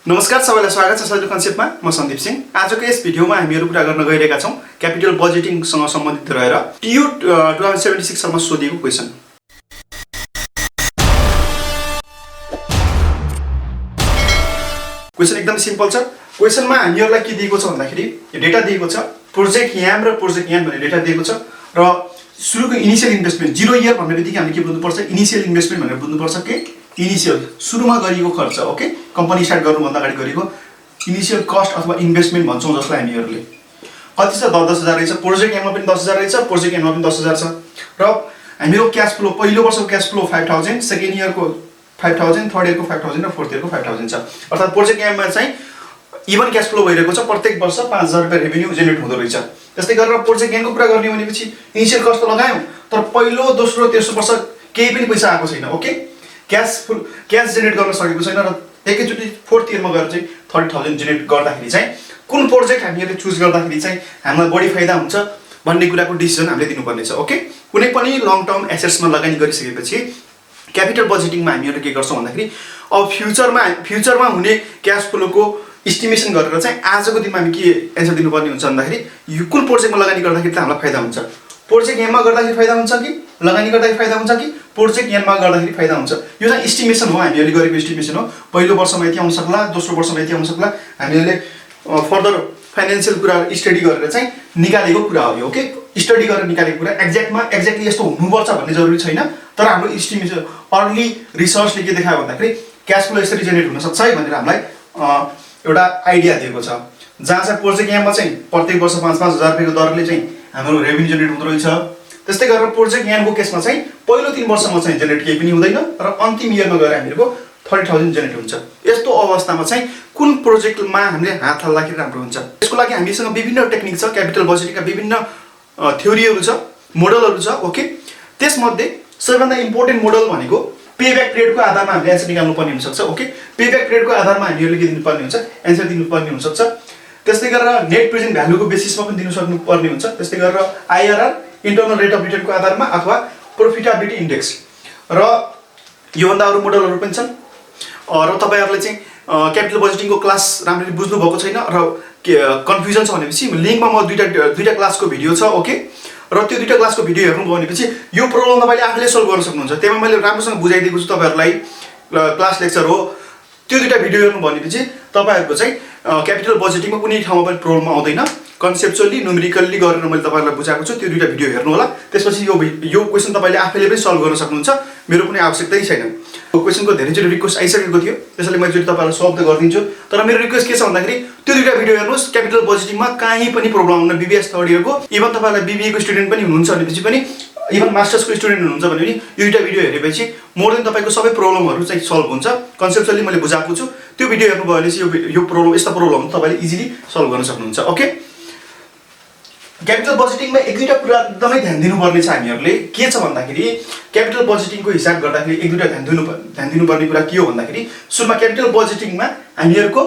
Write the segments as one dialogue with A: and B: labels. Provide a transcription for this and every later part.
A: नमस्कार सबैलाई स्वागत छ सजिलो कन्सेप्टमा म सन्दीप सिंह। आजको यस भिडियोमा हामीहरु कुरा गर्न गइरहेका छौं क्यापिटल बजेटिङसँग सम्बन्धित रहेर टियु 2076 सालमा सोधिएको क्वेशन। क्वेशन एकदम सिम्पल छ। क्वेशनमा हामीहरुलाई के दिएको छ भन्दाखेरि डेटा दिएको छ, प्रोजेक्ट याम र प्रोजेक्ट याम भन्ने डेटा दिएको छ र सुरुको इनिशियल इन्भेस्टमेन्ट 0 इयर भन्नेबित्तिकै हामीले के बुझ्नु पर्छ, इनिशियल इन्भेस्टमेन्ट भनेर बुझ्नु पर्छ के इनिशियल सुरुमा गरिएको खर्च। ओके, कम्पनी स्टार्ट गर्नु भन्दा अगाडि गरेको इनिशियल कस्ट अथवा इन्भेस्टमेन्ट भन्छौं जसलाई हामीहरुले। कति छ 10,000 रहेछ, प्रोजेक्ट याममा पनि 10,000 रहेछ, प्रोजेक्ट याममा पनि 10,000 छ र हामीको क्याश फ्लो पहिलो वर्षको क्याश फ्लो 5,000, सेकेन्ड इयरको 5,000, थर्ड इयरको 5,000 र फोर्थ इयरको 5,000 छ। अर्थात प्रोजेक्ट याममा चाहिँ इभन क्याश फ्लो भइरहेको छ, प्रत्येक वर्ष 5,000 रुपैयाँ रेभेन्यू जेनेरेट हुँदो रहेछ। त्यस्तै गरेर प्रोजेक्ट यामको कुरा गर्ने भनेपछि इनिशियल कस्ट त लगायौं, तर पहिलो दोस्रो तेस्रो वर्ष केही पनि पैसा आएको छैन। ओके, क्याश जेनेरेट गर्न सकेको छैन र एकैचोटी फोर्थ इयरमा गएर चाहिँ 30,000 जेनेरेट गर्दाखेरि चाहिँ कुन प्रोजेक्ट हामीहरुले चुज गर्दाखेरि चाहिँ हामीलाई बढी फाइदा हुन्छ भन्ने कुराको डिसिजन हामीले दिनुपर्ने छ। ओके, कुनै पनि लङ टर्म एसेट्समा लगानी गरिसकेपछि क्यापिटल बजेटिङमा हामीहरुले के गर्छौं भन्दाखेरि अब फ्युचरमा हुने क्याश फ्लोको एस्टिमेसन गरेर चाहिँ आजको दिनमा हामी के एन्सर दिनुपर्ने हुन्छ भन्दाखेरि यो कुन प्रोजेक्टमा लगानी गर्दाखेरि चाहिँ हामीलाई फाइदा हुन्छ, प्रोजेक्ट याममा गर्दाखेरि फाइदा हुन्छ कि लगानी गर्दाखेरि फाइदा हुन्छ कि प्रोजेक्ट याममा गर्दाखेरि फाइदा हुन्छ। यो चाहिँ एस्टिमेसन हो, हामीहरुले गरेको एस्टिमेसन हो। पहिलो वर्षमा यति आउन सक्ला, दोस्रो वर्षमा यति आउन सक्ला, हामीहरुले फर्दर फाइनान्शियल कुरा स्टडी गरेर चाहिँ निकालेको कुरा हो यो। ओके, स्टडी गरेर निकालेको कुरा एक्ज्याक्टली यस्तो हुनुपर्छ भन्ने जरुरी छैन, तर हाम्रो एस्टिमेसन अर्ली रिसर्चले के देखायो भन्दाखेरि क्याश फ्लो यसरी जेनेरेट हुन सक्छ है भनेर हामीलाई एउटा आइडिया दिएको छ। जहाँ चाहिँ प्रोजेक्ट याममा चाहिँ प्रत्येक वर्ष 5,000 रुपैयाँको दरले चाहिँ हाम्रो रेभेन्यू जेनेरेट हुँदो रहेछ। त्यस्तै गरेर प्रोजेक्ट यामको केसमा चाहिँ पहिलो 3 वर्षमा चाहिँ जेनेरेट केही पनि हुँदैन र अन्तिम इयरमा गएर हामीहरुको 30,000 जेनेरेट हुन्छ। यस्तो अवस्थामा चाहिँ कुन प्रोजेक्टमा हामीले हात हाल्दाखेरि राम्रो हुन्छ, यसको लागि हामीसँग विभिन्न टेक्निक छ, क्यापिटल बजेटिङका विभिन्न थ्योरीहरु छ, मोडलहरु छ। ओके, त्यसमध्ये सबैभन्दा इम्पोर्टेन्ट मोडल भनेको पेब्याक पिरियडको आधारमा हामीले एन्सर निकाल्नु पर्ने हुन सक्छ। ओके, पेब्याक पिरियडको आधारमा हामीहरुले के दिनु पर्ने हुन्छ, एन्सर दिनु पर्ने हुन सक्छ। त्यस्तै गरेर नेट प्रेजेन्ट भ्यालुको बेसिसमा पनि दिनु सक्नु पर्ने हुन्छ। त्यस्तै गरेर आईआरआर इन्टरनल रेट अफ रिटर्नको आधारमा अथवा प्रोफिटेबिलिटी इन्डेक्स र योभन्दा अरु मोडलहरु पनि छन्। र तपाईहरुले चाहिँ क्यापिटल बजेटिङको क्लास राम्ररी बुझ्नु भएको छैन र कन्फ्युजन छ भनेपछि लिंकमा म दुईटा क्लासको भिडियो छ। ओके, र त्यो दुईटा क्लासको भिडियो हेर्नु भयो भनेपछि यो प्रब्लम तपाईले आफैले सल्भ गर्न सक्नुहुन्छ। त्यसमा मैले राम्रोसँग बुझाइदिएको छु तपाईहरुलाई, क्लास लेक्चर हो। त्यो दुईटा भिडियो हेर्नु भनेपछि तपाईहरुको चाहिँ क्यापिटल बजेटिङमा कुनै ठाउँमा पनि प्रब्लम आउँदैन। कन्सेप्चुअली न्युमेरिकल्ली गरेर मैले तपाईहरुलाई बुझाएको छु, त्यो दुईटा भिडियो हेर्नु होला। त्यसपछि यो क्वेशन तपाईले आफैले पनि सल्भ गर्न सक्नुहुन्छ, मेरो कुनै आवश्यकतै छैन। यो क्वेशनको धेरैचोटि रिक्वेस्ट आइसकेको थियो, त्यसैले मैले चाहिँ तपाईहरुलाई सल्भ त गरिदिन्छु। तर मेरो रिक्वेस्ट के छ भन्दाखेरि त्यो दुईटा भिडियो हेर्नुस्। क्यापिटल बजेटिङमा कहीँ पनि प्रब्लम आउन, बीबीएस थर्ड इयरको इभन तपाईहरुलाई बीबीए को स्टुडेन्ट पनि हुनुहुन्छ भनेपछि पनि, इभन मास्टर्सको स्टुडेन्ट हुनुहुन्छ भने पनि यो दुईटा भिडियो हेरेपछि मोर देन तपाईको सबै प्रब्लमहरु चाहिँ सल्भ हुन्छ। कन्सेप्चुअली मैले बुझाएको छु, त्यो भिडियो हेर्नु भयो भने यो प्रब्लम यस्ता प्रब्लम तपाईले इजिली सल्भ गर्न सक्नुहुन्छ। ओके, क्यापिटल बजेटिङमा एक दुईटा कुरा एकदमै ध्यान दिनुपर्ने छ हामीहरुले। के छ भन्दाखेरि क्यापिटल बजेटिङको हिसाब गर्दाखेरि एक दुईटा ध्यान दिनुपर्ने कुरा के हो भन्दाखेरि सुरुमा क्यापिटल बजेटिङमा हामीहरुको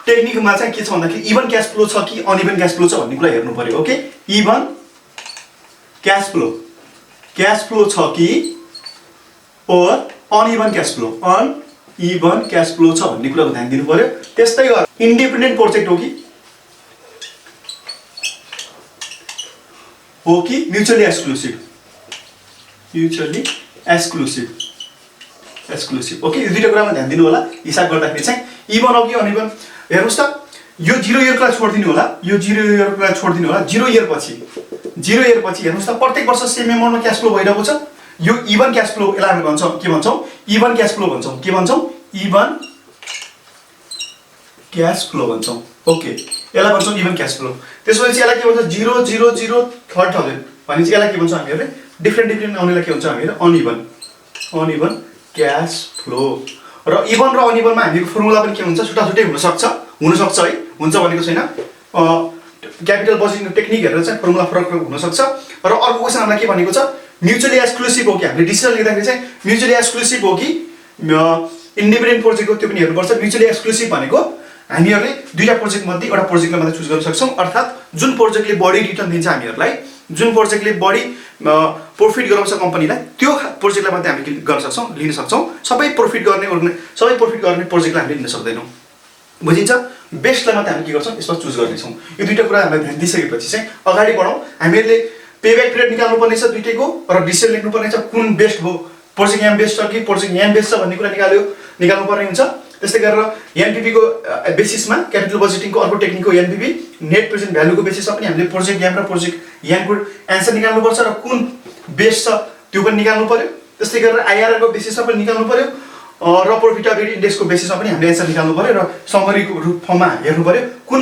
A: टेक्निकमा चाहिँ के छ भन्दाखेरि इभन क्याश फ्लो छ कि अनइभन क्याश फ्लो छ भन्ने कुरा हेर्नु पर्यो। ओके, इभन क्याश फ्लो छ कि और अनइभन क्याश फ्लो छ भन्ने कुराको ध्यान दिनु पर्यो। त्यस्तै गरेर इन्डिपेन्डेन्ट प्रोजेक्ट हो कि म्युचुअली एक्सक्लुसिभ। ओके, यो दुईटा कुरामा ध्यान दिनु होला हिसाब गर्दाखेरि चाहिँ इभन हो कि अनइभन। हेर्नुस् त, यो 0 इयरलाई छोड्दिनु होला, यो 0 इयरलाई छोड्दिनु होला। 0 इयर पछि हेर्नुस् त प्रत्येक वर्ष सेम अमाउन्टमा क्याश फ्लो भइरहेको छ। यो इभन क्याश फ्लो, यसलाई हामी भन्छौं के भन्छौं, इभन क्याश फ्लो भन्छौं। के भन्छौं, इभन क्याश फ्लो भन्छौं। ओके, यसलाई भन्छौं इभन क्याश फ्लो। त्यसपछि यसलाई के भन्छ 0 0 0 30,000 भनेपछि यसलाई के भन्छौं हामीहरुले, डिफरेन्ट आउनेलाई के भन्छौं हामीहरु अनइभन क्याश फ्लो। र इभन र अनइभनमा हामीको फर्मुला पनि के हुन्छ, छुट्टै हुन सक्छ है, हुन्छ भनेको छैन। क्यापिटल बजेटिङको टेक्निक हेरेर चाहिँ फर्मुला फरक हुन सक्छ। र अर्को क्वेशन हामीलाई के भनेको छ, म्युचुअली एक्सक्लुसिभ हो कि, हामीले डिसिजन लिँदाखेरि चाहिँ म्युचुअली एक्सक्लुसिभ हो कि इन्डिपेन्डेन्ट प्रोजेक्ट हो त्यो पनि हेर्नुपर्छ। म्युचुअली एक्सक्लुसिभ भनेको हामीहरुले दुईटा प्रोजेक्ट मध्ये एउटा प्रोजेक्टलाई मात्र चुज गर्न सक्छौं। अर्थात जुन प्रोजेक्टले बढी रिटर्न दिन्छ हामीहरुलाई, जुन प्रोजेक्टले बढी प्रॉफिट गराउँछ कम्पनीलाई त्यो प्रोजेक्टलाई मात्रै हामीले गर्न सक्छौँ, लिन सक्छौँ। सबै प्रॉफिट गर्ने प्रोजेक्टलाई हामीले लिन सक्दैनौँ। बुझिन्छ? बेस्टलाई मात्रै हामी के गर्छौँ यसमा चुज गर्नेछौँ। यो दुईटा कुरा हामीले ध्यान दिइसकेपछि चाहिँ अगाडि बढौँ। हामीहरूले पेब्याक पिरियड निकाल्नु पर्ने छ दुईटैको र डिसिजन लेख्नु पर्ने छ कुन बेस्ट हो, प्रोजेक्ट एम बेस्ट छ कि प्रोजेक्ट एन बेस्ट छ भन्ने कुरा निकाल्नु पर्ने हुन्छ। त्यस्तै गरेर एनपीपी को बेसिसमा क्यापिटल बजेटिङको अर्को टेक्निक हो एनपीपी, नेट प्रेजेन्ट भ्यालुको बेसिसमा पनि हामीले प्रोजेक्ट एम र प्रोजेक्ट एनको एन्सर निकाल्नुपर्छ र कुन बेस्ट छ त्यो पनि निकाल्नु पर्यो। त्यस्तै गरेर आइआरआर को बेसिसमा पनि निकाल्नु पर्यो र प्रॉफिटेबिलिटी इन्डेक्सको बेसिसमा पनि हामीले एन्सर निकाल्नु पर्यो र समरीको रूप फर्ममा हेर्नु पर्यो कुन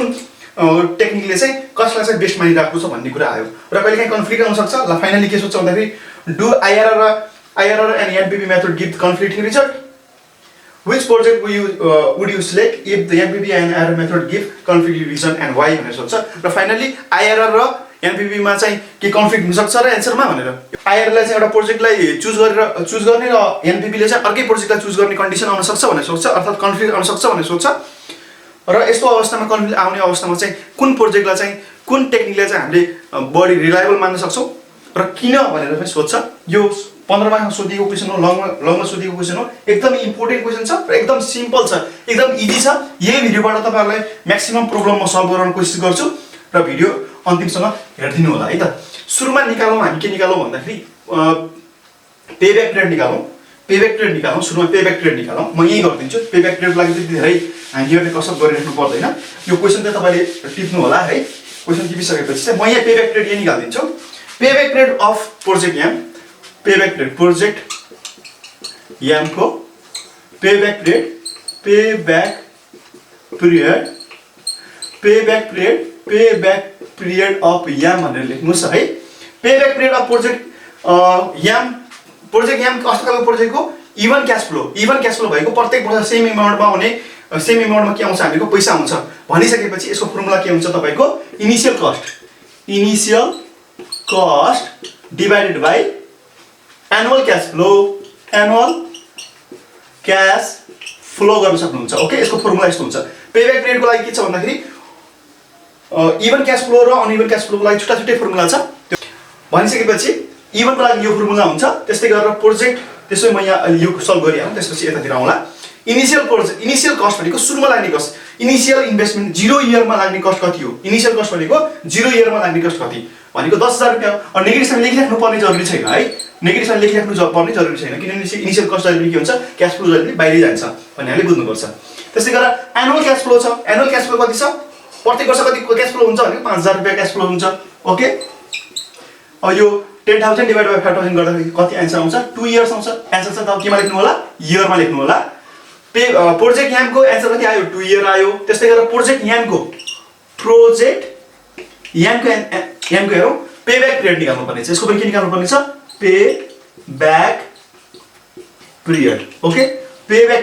A: टेक्निकले चाहिँ कसलाई चाहिँ बेस्ट मानिरहेको छ भन्ने कुरा आयो। र कहिलेकाहीँ कन्फ्लिक्ट आउन सक्छ। ल फाइनली के सोध्छ भन्दाखेरि do IRR and NPP method give conflicting result, which project would you select if the NPV and IRR method give conflicting reason and why भनेर सोध्छ। र फाइनली आइआरआर र एनपीवी मा चाहिँ के कन्फ्लिक्ट हुन सक्छ र एन्सरमा भनेर आइआरआर लाई चाहिँ एउटा प्रोजेक्टलाई चुज गर्ने र एनपीवी ले चाहिँ अर्कै प्रोजेक्टलाई चुज गर्ने कन्डिसन आउन सक्छ भनेर सोध्छ, अर्थात् कन्फ्लिक्ट आउन सक्छ भनेर सोध्छ। र यस्तो अवस्थामा कन्फ्लिक्ट आउने अवस्थामा चाहिँ कुन प्रोजेक्टलाई चाहिँ कुन टेक्निकलाई चाहिँ हामीले बढी रिलायबल मान्न सक्छौँ र किन भनेर पनि सोध्छ। यो 15 मार्कमा सोधिएको क्वेसन हो, लङमा सोधिएको क्वेसन हो। एकदम इम्पोर्टेन्ट क्वेसन छ र एकदम सिम्पल छ, एकदम इजी छ। यही भिडियोबाट तपाईहरुलाई म्याक्सिमम प्रब्लम म सल्भ गराउन कोसिस गर्छु र भिडियो अन्तिमसम्म हेर्दिनु होला है त। सुरुमा निकालौँ हामी के निकालौँ भन्दाखेरि पेब्याक पिरियड निकालौँ। सुरुमा पेब्याक पिरियड निकालौँ। म यही गरिदिन्छु। पेब्याक पिरियडको लागि चाहिँ धेरै हामीहरूले कसरत गरिराख्नु पर्दैन। यो क्वेसन चाहिँ तपाईले टिप्नु होला है। क्वेसन टिपिसकेपछि चाहिँ म यहाँ पेब्याक पिरियड यही निकाल्दिन्छु। Payback period of project M, payback period project M को पेब्याक पिरियड अफ एम भनेर लेख्नुस् है। Payback period of project M कस्तो खालको प्रोजेक्ट हो? इभन क्याश फ्लो भएको प्रत्येक वर्ष सेम अमाउन्टमा के आउँछ हामीको पैसा आउँछ भनिसकेपछि यसको फर्मुला के हुन्छ तपाईको initial cost divided by annual cash flow गर्न सक्नुहुन्छ। ओके, यसको फर्मुला यस्तो हुन्छ। पेब्याक पिरियडको लागि के छ भन्दाखेरि इभन क्याश फ्लो र अनइभन क्याश फ्लोको लागि छुट्टै फर्मुला छ। त्यो भनिसकेपछि इभनको लागि यो फर्मुला हुन्छ। त्यस्तै गरेर प्रोजेक्ट त्यसै म यहाँ यो सल्भ गरिहालौँ, त्यसपछि यतातिर आउँला। इनिशियल कस्ट भनेको सुरुमा लाग्ने कस्ट, इनिशियल इन्भेस्टमेन्ट 0 इयरमा लाग्ने कस्ट कति हो? इनिशियल कस्ट भनेको 0 इयरमा लाग्ने कस्ट कति भनेको 10,000 रुपैयाँ। अनि नेगेटिभमा लेखिराख्नु पर्ने जरुरी छैन है। नेगेटिभमा लेखिराख्नु पर्ने जरुरी छैन, किनभने इनिशियल कस्ट जहिले पनि के हुन्छ क्याश फ्लो जहिले पनि बाहिर जान्छ भन्ने हामीले बुझ्नुपर्छ। त्यस्तै गरेर एनुअल क्याश फ्लो छ। एनुअल क्याश फ्लो कति छ? प्रत्येक वर्ष कति क्याश फ्लो हुन्छ भनेको 5,000 रुपैयाँ क्याश फ्लो हुन्छ। ओके, यो 10,000 डिवाइड बाइ 5,000 गर्दाखेरि कति एन्सर आउँछ? 2 इयर्स आउँछ। एन्सर चाहिँ तपाईँ केमा लेख्नु होला? इयरमा लेख्नु होला। प्रोजेक्ट एमको एन्सर कति आयो? 2 इयर आयो। त्यस्तै गरेर प्रोजेक्ट एनको हेरौँ पेब्याक पिरियड निकाल्नु पर्ने छ। यसको पनि के निकाल्नु पर्ने छ? Payback period. Okay, payback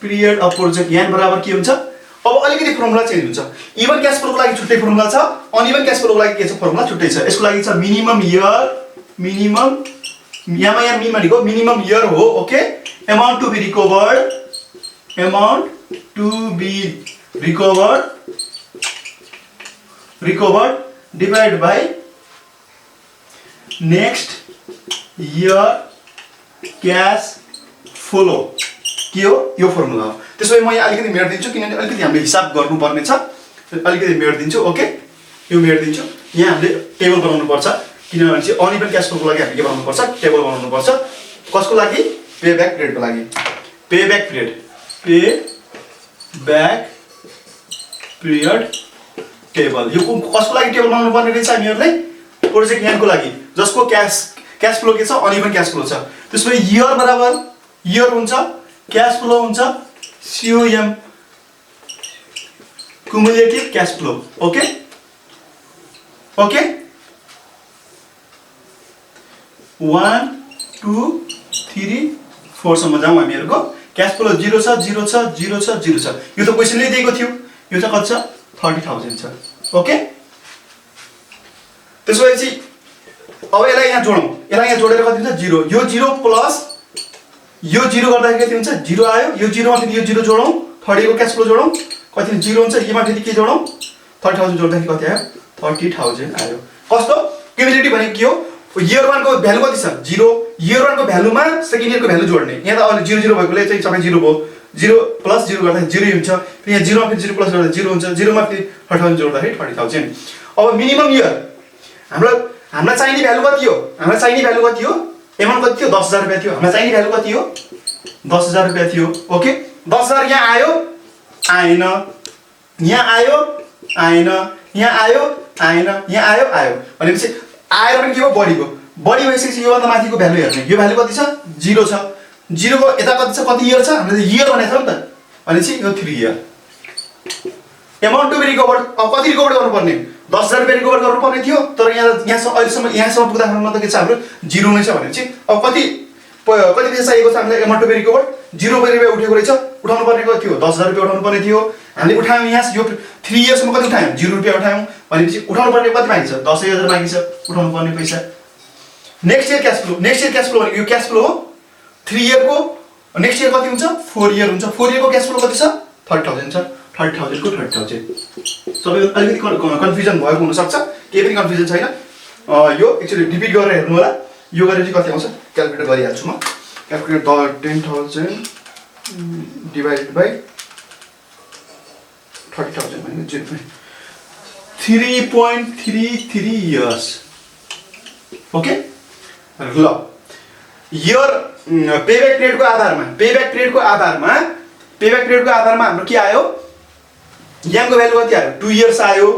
A: period of project N बराबर के हुन्छ? अब अलिकति फर्मुला चेन्ज हुन्छ। इभन क्याश फ्लोको लागि छुट्टै फर्मुला छ, अनइभन क्याश फ्लोको लागि के छ फर्मुला छुट्टै छ। यसको लागि छ मिनिमम यहाँ मिन भनेको मिनिमम इयर हो। Okay, amount to be recovered divide by next year cash flow के हो? यो फर्मुला हो। त्यसो भए म यहाँ अलिकति मेट्दिन्छु, किनभने अलिकति हामीले हिसाब गर्नुपर्ने छ। अलिकति मेट्दिन्छु। ओके, यो मेट्दिन्छु। यहाँ हामीले टेबल बनाउनु पर्छ, किनभने चाहिँ अनइभन क्याश फ्लोको लागि हामीले के बनाउनु पर्छ? टेबल बनाउनु पर्छ। कसको लागि? पेब्याक पिरियडको लागि। Payback period table. यो कसको लागि टेबल बनाउनु पर्ने रहेछ हामीहरूले? प्रोजेक्ट एनको लागि, जसको क्याश फ्लो के छ? अनइभन क्याश फ्लो छ। त्यसपछि इयर बराबर इयर हुन्छ, क्याश फ्लो हुन्छ COM cumulative cash flow. Okay, 1 2 3 4 सम्म जाउँ हामीहरुको। क्याश फ्लो 0 छ। यो त क्वेशनले दिएको थियो। यो चाहिँ कति छ? 30,000 छ। ओके, त्यसपछि अब यसलाई यहाँ जोडौँ। यसलाई यहाँ जोडेर कति हुन्छ? 0। यो 0 प्लस यो 0 गर्दाखेरि कति हुन्छ? 0 आयो। यो 0 मा फेरि यो 0 जोडौँ, 30 को क्याश फ्लो जोडौँ, कति 0 हुन्छ। यसमा फेरि के जोडौँ? 30,000 जोड्दाखेरि कति आयो? 30,000 आयो। कस्तो? क्युमुलेटिभ भनेको के हो? इयर 1 को भ्यालु कति छ? 0। इयर 1 को भ्यालुमा सेकेन्ड इयरको भ्यालु जोड्ने। यहाँ त अहिले 0 0 भएकोले चाहिँ सबै 0 भयो। 0 प्लस 0 गर्दा 0 हुन्छ। फेरि यहाँ 0 मा फेरि 0 प्लस गर्दा 0 हुन्छ। 0 मा फेरि 30,000 जोड्दाखेरि 30,000। अब मिनिमम इयर हामीलाई चाहिने भ्यालु कति हो? हामीलाई चाहिने भ्यालु कति हो? एमाउन्ट कति थियो? 10,000 रुपैयाँ थियो। हामीलाई चाहिने भ्यालु कति हो? 10,000 रुपैयाँ थियो। ओके, 10,000 यहाँ आयो आएन, यहाँ आयो आएन, यहाँ आयो आएन, यहाँ आयो आयो भनेपछि आएर पनि के हो? बढी भइसकेपछि योभन्दा माथिको भ्यालु हेर्ने। यो भ्यालु कति छ? 0 छ। 0 को यता कति छ? कति इयर छ? हामीले इयर भनेको छ नि त, भनेपछि यो 3 year. Amount to be recovered, अब कति रिकभर गर्नुपर्ने? 10,000 रुपैयाँ रिकभर गर्नुपर्ने थियो, तर यहाँसम्म अहिलेसम्म पुग्दासम्म त के छ? हाम्रो 0 नै छ भनेपछि अब कति पैसा चाहिएको छ हामीलाई एमाउन्ट टु बी रिकभर्ड? 0 रुपैयाँ उठेको रहेछ। उठाउनु पर्ने कति थियो? 10,000 रुपैयाँ उठाउनु पर्ने थियो। हामीले उठायौँ यहाँ यो 3 इयर्समा कति उठायौँ? 0 रुपैयाँ उठायौँ भनेपछि उठाउनु पर्ने कति बाँकी छ? 10,000 बाँकी छ उठाउनु पर्ने पैसा। नेक्स्ट इयर क्यास फ्लो भनेको यो क्यास फ्लो हो 3 इयरको। नेक्स्ट इयर कति हुन्छ? 4 इयर हुन्छ। 4 इयरको क्यास फ्लो कति छ? 30,000 छ। 30,000 को 30,000। तपाईको अलिकति कन्फ्युजन भएको हुनसक्छ, केही पनि कन्फ्युजन छैन। यो एक्चुअली रिपिट गरेर हेर्नु होला। यो गरेर चाहिँ कति आउँछ क्याल्कुलेट गरिहाल्छु म। क्याल्कुलेट 10,000 डिभाइडेड बाई 30,000 भनेको 3.33 इयर्स। ओके, ल इयर पेब्याक पिरियडको आधारमा हाम्रो के आयो? यहाँको भ्यालु कति आयो? 2 इयर्स आयो।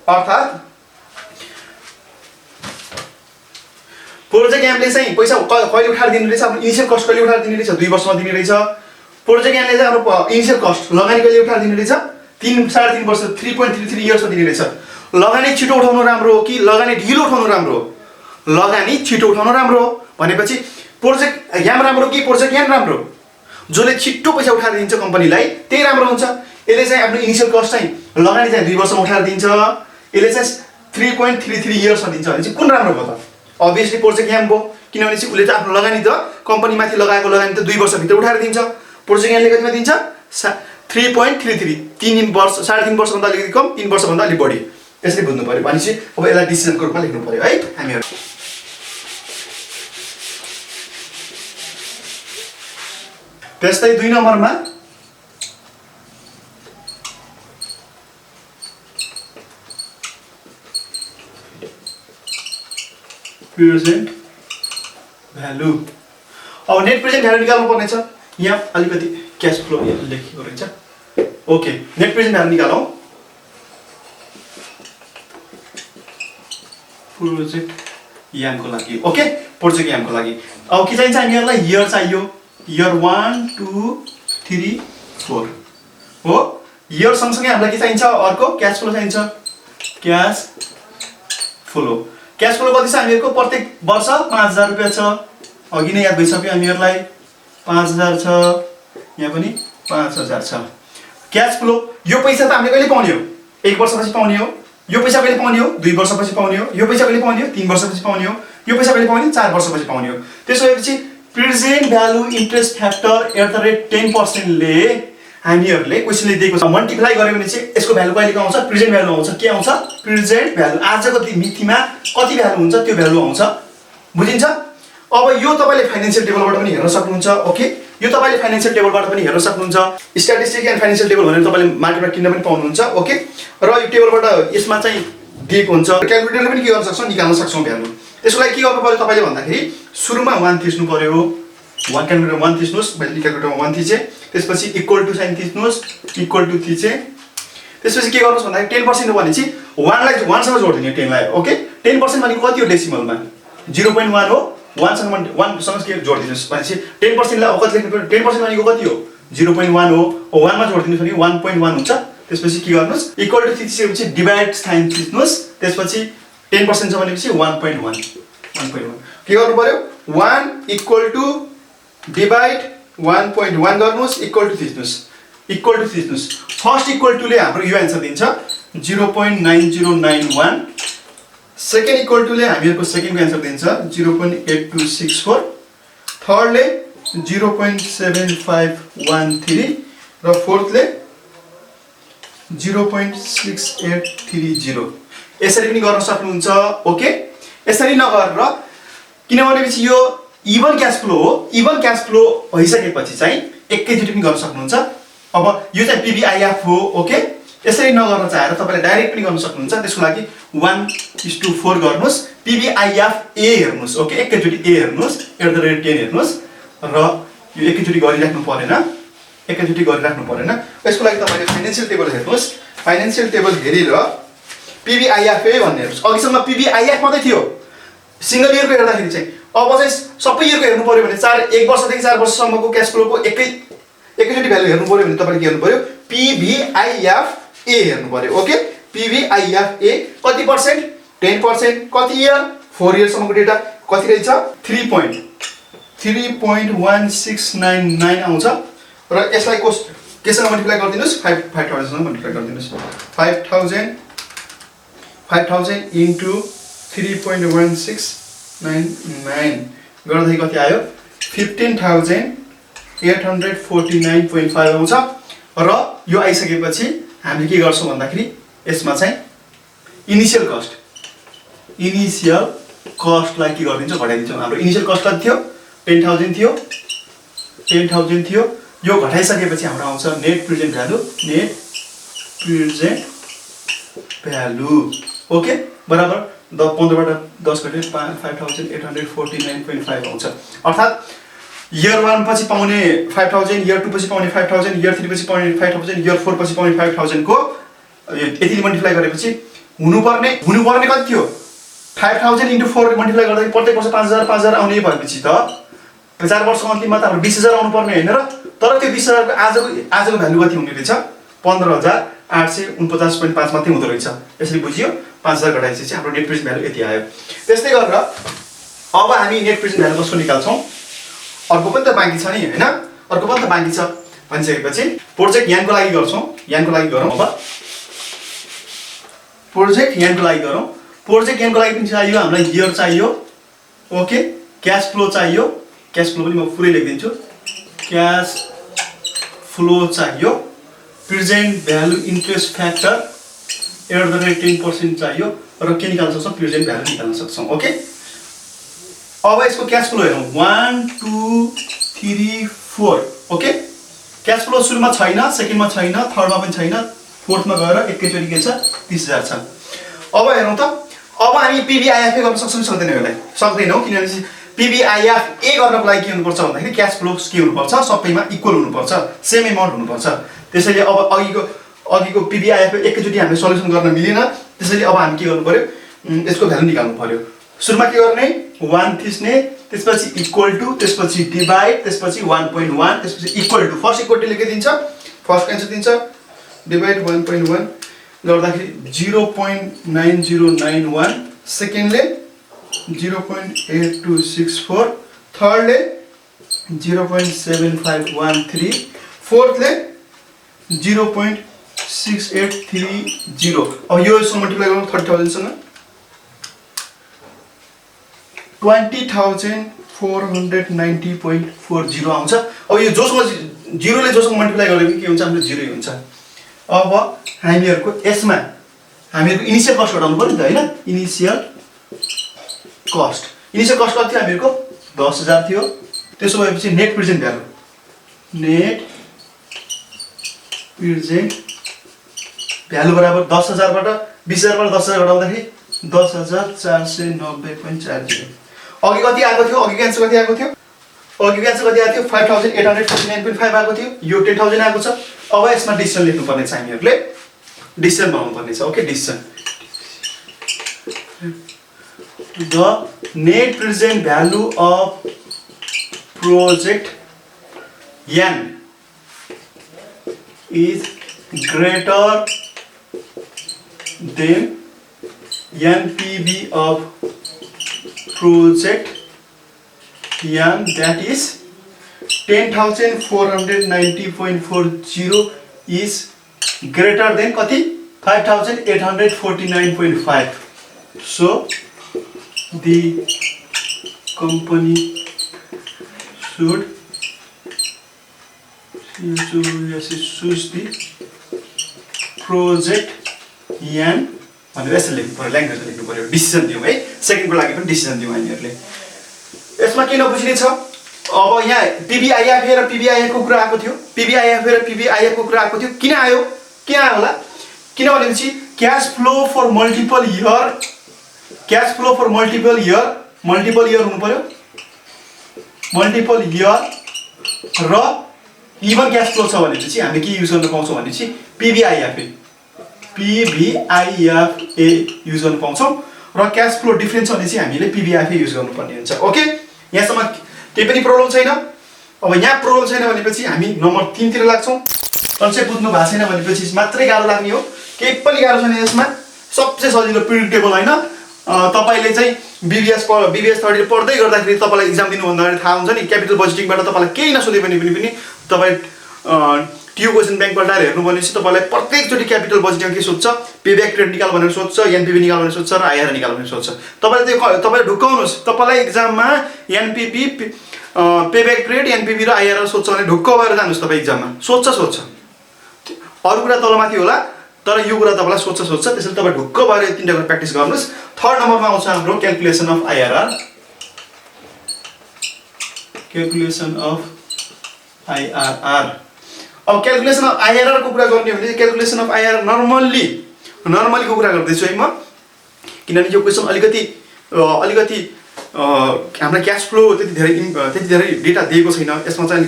A: अर्थात् प्रोजेक्ट एमले चाहिँ पैसा कहिले उठाएर दिने रहेछ? आफ्नो इनिसियल कस्ट कहिले उठाएर दिने रहेछ? 2 वर्षमा दिने रहेछ। प्रोजेक्ट एमले चाहिँ हाम्रो इनिसियल कस्ट लगानी कहिले उठाएर दिने रहेछ? 3.5 वर्ष 3.33 इयर्समा दिने रहेछ। लगानी छिटो उठाउनु राम्रो हो कि लगानी ढिलो उठाउनु राम्रो हो? लगानी छिटो उठाउनु राम्रो हो भनेपछि प्रोजेक्ट एम राम्रो कि प्रोजेक्ट एम राम्रो? जसले छिटो पैसा उठाएर दिन्छ कम्पनीलाई त्यही राम्रो हुन्छ। यसले चाहिँ आफ्नो इनिसियल कस्ट चाहिँ लगानी चाहिँ 2 वर्षमा उठाएर दिन्छ, यसले चाहिँ 3.33 इयर्समा दिन्छ भने चाहिँ कुन राम्रो भयो त? अभियसली प्रोजेक्ट एम भयो, किनभने चाहिँ उसले चाहिँ आफ्नो लगानी त कम्पनीमाथि लगाएको लगानी त 2 वर्षभित्र उठाएर दिन्छ। प्रोजेक्ट एमले कतिमा दिन्छ? 3.33, 3 वर्ष 3.5 वर्षभन्दा अलिकति कम, 3 वर्षभन्दा अलिक बढी। यसरी बुझ्नु पर्यो। भनेपछि अब यसलाई डिसिजनको रूपमा लेख्नु पर्यो है हामीहरू। त्यस्तै 2 नम्बरमा प्रेजेन्ट भ्यालु। अब नेट प्रेजेन्ट भ्यालु निकाल्नु पर्ने छ। यहाँ अलिकति क्याश फ्लो लेखेको रहेछ। ओके, नेट प्रेजेन्ट भ्यालु निकालौँ। प्रोजेक्ट यामको लागि। ओके, प्रोजेक्ट यामको लागि अब के चाहिन्छ हामीहरूलाई? इयर चाहियो। इयर 1 2 3 4 हो। इयर सँगसँगै हामीलाई के चाहिन्छ? अर्को क्याश फ्लो चाहिन्छ। क्याश फ्लो कति छ हामीहरूको? प्रत्येक वर्ष 5,000 रुपैयाँ छ। अघि नै याद भइसक्यो हामीहरूलाई। 5,000 छ, यहाँ पनि 5,000 छ। क्याश फ्लो यो पैसा त हामीले कहिले पाउने हो? 1 वर्षपछि पाउने हो। यो पैसा कहिले पाउने हो? 2 वर्षपछि पाउने हो। यो पैसा कहिले पाउने हो? 3 वर्षपछि पाउने हो। यो पैसा कहिले पाउने? 4 वर्षपछि पाउने हो। त्यसो भएपछि प्रेजेन्ट भ्यालु इन्ट्रेस्ट फ्याक्टर @ 10% ले हामीहरूले क्वेसनले दिएको छ मल्टिप्लाई गर्यो भने चाहिँ यसको भ्यालु कहिलेको आउँछ? प्रेजेन्ट भ्यालु आउँछ। के आउँछ? Present value. आजको मितिमा कति भ्यालु हुन्छ त्यो भ्यालु आउँछ। बुझिन्छ? अब यो तपाईले फाइनान्शियल टेबलबाट पनि हेर्न सक्नुहुन्छ। ओके, यो तपाईले फाइनान्शियल टेबलबाट पनि हेर्न सक्नुहुन्छ। स्ट्याटिस्टिक एन्ड फाइनान्शियल टेबल भनेर तपाईले मार्केटमा किन्न पनि पाउनुहुन्छ। ओके, र यो टेबलबाट यसमा चाहिँ दिएको हुन्छ। क्याल्कुलेटरले पनि के गर्न सक्छौँ? निकाल्न सक्छौँ भ्यालु। त्यसको लागि के गर्नु पर्यो तपाईले भन्दाखेरि सुरुमा 1 थिच्नु पर्यो। 1 क्याल्कुलेटर 1 थिच्नुस्, मैले क्याल्कुलेटरमा 1 थिचे। त्यसपछि इक्वल टु साइन थिच्नुस्, इक्वल टु थिचे। त्यसपछि के गर्नुस् भन्दाखेरि 10% हो भने चाहिँ 1 लाई 1 सँग जोड्दिने 10 लाई। ओके, 10% भनेको कति हो डेसिमलमा? 0.1 हो। 1 सँग के जोड्दिनुस् भनेपछि 10% लाई कति लेख्नु पर्यो? 10% भनेको कति हो? 0.1 हो। 1 मा जोड्दिनुस् भने 1.1 हुन्छ। त्यसपछि के गर्नुस्? इक्वल टु थिचेपछि डिभाइड साइन थिच्नुस्। त्यसपछि 10% छ भनेपछि 1.1 के गर्नु पर्यो? 1 इक्वल टु डिभाइड 1.1 गर्नुस्, इक्वल टु थिच्नुस्। फर्स्ट इक्वल टुले हाम्रो यो आन्सर दिन्छ 0.9091। सेकेन्ड इक्वल टुले हामीहरूको सेकेन्डको आन्सर दिन्छ 0.8264। थर्डले 0.7513 र फोर्थले 0.6830। यसरी पनि गर्न सक्नुहुन्छ। ओके, यसरी नगरेर, किनभनेपछि यो इभन क्याश फ्लो हो, इभन क्याश फ्लो भइसकेपछि चाहिँ एकैचोटि पनि गर्न सक्नुहुन्छ। अब यो चाहिँ PVIF हो, ओके। यसरी नगर्न चाहेर तपाईँले डाइरेक्ट पनि गर्न सक्नुहुन्छ। त्यसको लागि 1:4 गर्नुहोस्, PVIF A हेर्नुहोस्, ओके। एकैचोटि A हेर्नुहोस्, @ 10 हेर्नुहोस् र यो एकैचोटि गरिराख्नु परेन, एकैचोटि गरिराख्नु परेन। यसको लागि तपाईँले फाइनेन्सियल टेबल हेर्नुहोस्, फाइनेन्सियल टेबल हेरेर PVIF A भन्ने हेर्नुहोस्। अघिसम्म PVIF मात्रै थियो सिंगल इयरको हेर्दाखेरि चाहिँ, अब चाहिँ सबै इयरको हेर्नु पर्यो भने 1 वर्षदेखि 4 वर्षसम्मको क्याश फ्लोको एकैचोटि भ्यालु हेर्नु पर्यो भने तपाईँले के हेर्नु पर्यो, PVIF A हेर्नु पर्यो, ओके। PVIF A कति पर्सेन्ट, 10%, कति इयर, 4 इयरसम्मको डेटा कति रहेछ, 3.1699 आउँछ र यसलाई केसँग मल्टिप्लाई गरिदिनुहोस्, 5000 सँग मल्टिप्लाई गरिदिनुहोस्। 5000 इन्टु 3.1699 गर्दाखेरि कति आयो, 15,849.5 आउँछ। र यो आइसकेपछि हामीले के गर्छौँ भन्दाखेरि यसमा चाहिँ इनिसियल कस्टलाई के गरिदिन्छौँ, घटाइदिन्छौँ। हाम्रो इनिसियल कस्ट कति थियो, 10,000 थियो, 10,000 थियो। यो घटाइसकेपछि हाम्रो आउँछ नेट प्रेजेन्ट भ्यालु, ओके। बराबर 15बाट 10 घटेर 5849.5 आउँछ। अर्थात् इयर 1 पछि पाउने 5000, इयर 2 पछि पाउने 5000, इयर 3 पछि पाउने 5000, इयर 4 पछि पाउने 5000 को यति मल्टिप्लाई गरेपछि हुनुपर्ने कति थियो, 5000 इन्टु 4 मल्टिप्लाई गर्दाखेरि प्रत्येक वर्ष 5000 आउने भएपछि त 4 वर्षको अन्तिममा त हाम्रो 20000 आउनु पर्ने हैन र। तर त्यो 20000 को आजको भ्यालु कति हुने रहेछ, 15,849.5 मात्रै हुँदो रहेछ। यसरी बुझियो, 5000 घटाएपछि हाम्रो नेट प्रेजेन्ट भ्यालु यति आयो। त्यस्तै गरेर अब हामी नेट प्रेजेन्ट भ्यालु कसको निकाल्छौँ, अर्को पनि त बाँकी छ नि हैन, अर्को पनि त बाँकी छ भनिसकेपछि प्रोजेक्ट यानको लागि गर्छौँ। यानको लागि गरौँ, अब प्रोजेक्ट यानको लागि गरौँ। प्रोजेक्ट यानको लागि पनि चाहियो हामीलाई इयर चाहियो, ओके। क्याश फ्लो चाहियो, क्याश फ्लो पनि म पुरै लेखिदिन्छु। क्याश फ्लो चाहियो, प्रेजेन्ट भ्यालु इन्ट्रेस्ट फ्याक्टर @ 10% चाहियो र के निकाल्न सक्छौँ, प्रेजेन्ट भ्यालु निकाल्न सक्छौँ, ओके। अब यसको क्याश फ्लो हेरौँ, 1 2 3 4, ओके। क्याश फ्लो सुरुमा छैन, सेकेन्डमा छैन, थर्डमा पनि छैन, फोर्थमा गएर एकैचोटि के छ, 30000 छ। अब हेरौँ त, अब हामी PVIF A गर्न सक्छौँ कि सक्दैनौँ, यसलाई सक्दैनौँ। किनभने PVIF A गर्नको लागि के हुनुपर्छ भन्दाखेरि क्याश फ्लो के हुनुपर्छ, सबैमा इक्वल हुनुपर्छ, सेम एमाउन्ट हुनुपर्छ। त्यसैले अब अघिको PVIF A एकैचोटि हामीले सल्युसन गर्न मिलेन। त्यसैले अब हामी के गर्नु पर्यो, यसको भ्यालु निकाल्नु पर्यो। सुरुमा के गर्ने, 1 थिच्ने, त्यसपछि इक्वल टु, त्यसपछि डिभाइड, त्यसपछि 1.1, त्यसपछि equal to. First equal to लेखिदिन्छ, फर्स्ट एन्सर दिन्छ, डिभाइड 1.1 गर्दाखेरि 0.9091, सेकेन्डले 0.8264, थर्डले 0.7513, फोर्थले 0.6830। अब यो मल्टिप्लाई गर्नु 30,000 सँग 20,490.40 आउँछ। अब यो जोसँग मल्टिप्लाई गरेको के हुन्छ, हाम्रो 0 हुन्छ। अब हामीहरुको यसमा हामीहरुको इनिशियल कस्ट घटाउनु पर्यो नि त हैन। इनिशियल कस्ट कति थियो हामीहरुको 10,000 थियो। त्यसो भएपछि net present value, net present value बराबर 10,000 बाट 20,000 बाट 10,000 घटाउँदाखेरि 10,490.40। अघि कति आएको थियो, अघिको एन्सर कति आएको थियो, 5,849.5 आएको थियो। यो 10,000 आएको छ। अब यसमा डिसिजन लेख्नु पर्ने छ, हामीहरुले डिसिजन बनाउनु पर्ने छ। Okay, decision the net present value of project N is greater than NPV of project N, that is 10,490.40 is greater than कति 5,849.5. So the company should choose the project N भनेर यसरी लेख्नु पर्यो, ल्याङ्ग्वेजमा लेख्नु पर्यो, डिसिजन दिउँ है। सेकेन्डको लागि पनि डिसिजन दिउँ हामीहरूले। यसमा के नबुझ्ने छ, अब यहाँ पिबिआइएफए र पिबिआइएफको कुरा आएको थियो, पिबिआइएफए र पिबिआइएफको कुरा आएको थियो। किन आयो होला, किनभनेपछि cash flow for multiple year, cash flow for multiple year हुनु पर्यो, मल्टिपल इयर र इभन क्यास फ्लो छ भनेपछि हामी के युज गर्न पाउँछौँ भनेपछि पिबिआइएफए युज गर्न पाउँछौँ र क्यास फ्लो डिफरेन्स भनेपछि हामीले पिबिआइएफए युज गर्नुपर्ने हुन्छ। ओके, यहाँसम्म केही पनि प्रब्लम छैन। अब यहाँ प्रब्लम छैन भनेपछि हामी नम्बर 3 तिर लाग्छौँ। कन्सेप्ट बुझ्नु भएको छैन भनेपछि मात्रै गाह्रो लाग्ने हो, केही पनि गाह्रो छैन यसमा, सबसे सजिलो प्रिडिक्टेबल होइन। तपाईले चाहिँ बीबीएस 30 पढ्दै गर्दाखेरि तपाईलाई एक्जाम दिनुभन्दा अगाडि थाहा हुन्छ नि, क्यापिटल बजेटिङबाट तपाईलाई केही नसोधे पनि तपाईँ टियु क्वेसन ब्याङ्कबाट आएर हेर्नुपर्ने चाहिँ तपाईँलाई प्रत्येकचोटि क्यापिटल बजेटिङ के सोध्छ, पेब्याक रेट निकाल भनेर सोध्छ, एनपिभी निकाल भनेर सोध्छ र आइआर निकाल भनेर सोध्छ। तपाईँले ढुक्काउनुहोस्, तपाईँलाई एक्जाममा एनपिभी, पेब्याक रेट, एनपिभी र आइआर सोध्छ भने ढुक्क भएर जानुहोस्। तपाईँ एक्जाममा सोध्छ, अरू कुरा तलमाथि होला तर यो कुरा तपाईँलाई सोध्छ। त्यसैले तपाईँ ढुक्क भएर यो 3टा कुरा प्र्याक्टिस गर्नुहोस्। थर्ड नम्बरमा आउँछ हाम्रो calculation of IRR, calculation of IRR. अब क्यालकुलेसन अफ आइआरआर को कुरा गर्ने भने क्यालकुलेसन अफ आइआरआर नर्मलीको कुरा गर्दैछु है म, किनभने यो क्वेसन अलिकति हाम्रो क्यास फ्लो त्यति धेरै डेटा दिएको छैन। यसमा चाहिँ